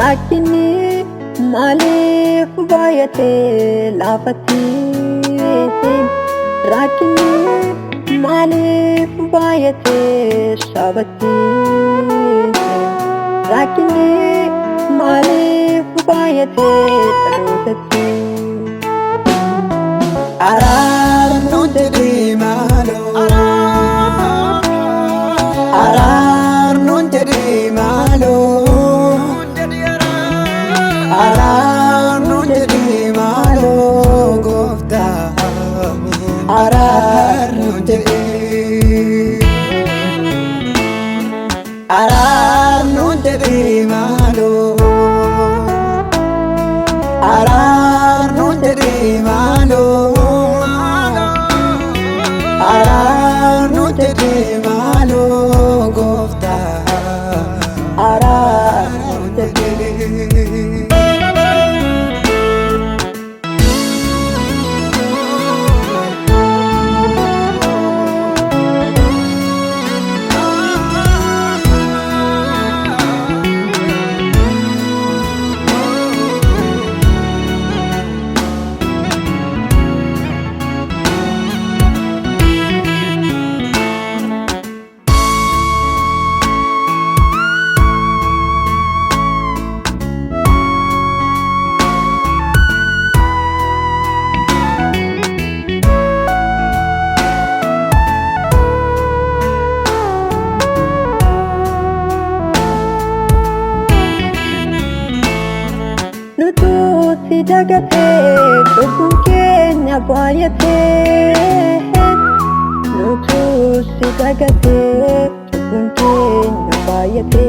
rakkinni maaliif baay'ate laafatti rakkinni maaliif baay'ate sabatti rakkinni maaliif baay'ate dhalootatti araarnu jedhee maaloo araarnu jedhee maaloo araarnu jedhee maaloo gooftaa araarnu jedhee araarnu jedhee maaloo araarnu jedhee maaloo araarnu jedhee maaloo gooftaa araarnu jedhee si dagate cubbuun keenya baay'ate nutu si dagate cubbuun keenya baay'ate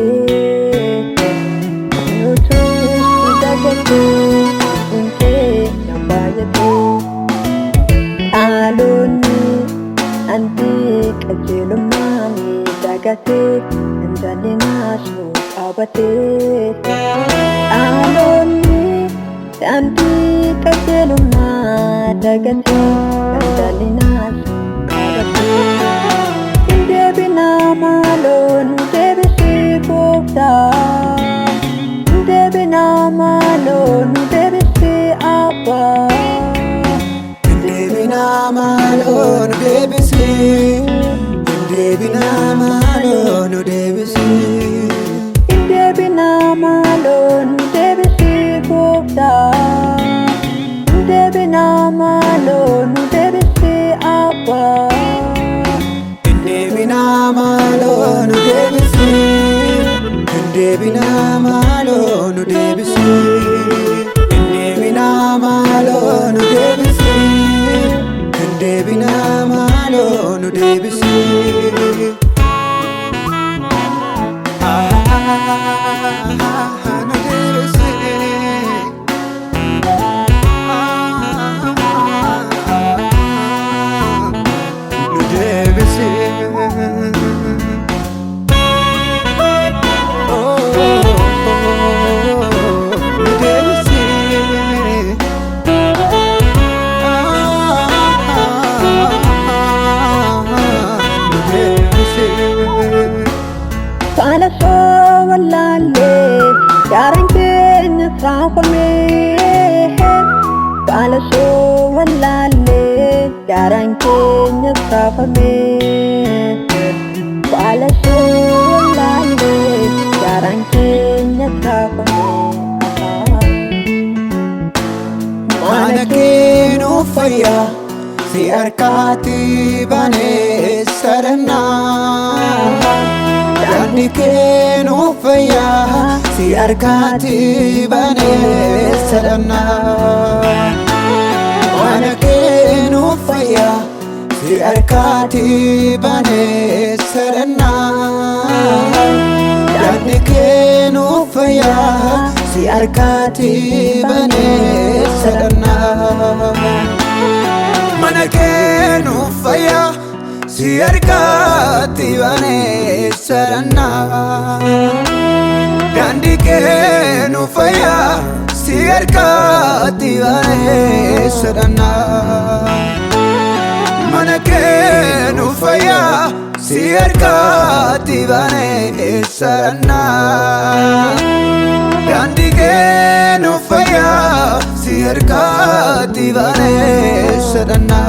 nutu si dagate cubbuun keenya baay'ate dhaloonni anti qajeelummaan dagate intalinaas nu qabate dhaloonni anti qajeelummaa dagate intalinaas qabate deebinaa maaloo nu deebisii gooftaa deebinaa maaloo nu deebisii abbaa deebinaa maaloo nu deebisii deebinaa maaloo nu deebisii deebinaa maaloo nu deebisii gooftaa deebinaa maaloo nu deebisii abbaa deebinaa maaloo nu deebisii deebinaa maaloo nu deebisii deebinaa maaloo nu deebisii deebinaa maaloo nu deebisii Kana soo wallaalee gaaraan keenya saafamee kana soo wallaalee gaaraan keenya saafamee kana soo wallaalee gaaraan keenya saafamee mana keenu fayyaa si harkaatti banee sarannaa Dandi keenu fayyaa si harkaatti banee sarannaa mana keenu fayyaa si harkaatti banee sarannaa Dandi keenu fayyaa si harkaatti banee sarannaa mana keenu fayyaa si harkaatti banee sarannaa Dandi keenu fayyaa si harkaatti banee sarannaa mana keenu fayyaa si harkaatti banee sarannaa Dandi nu fayya si harkatti bareessadhanna.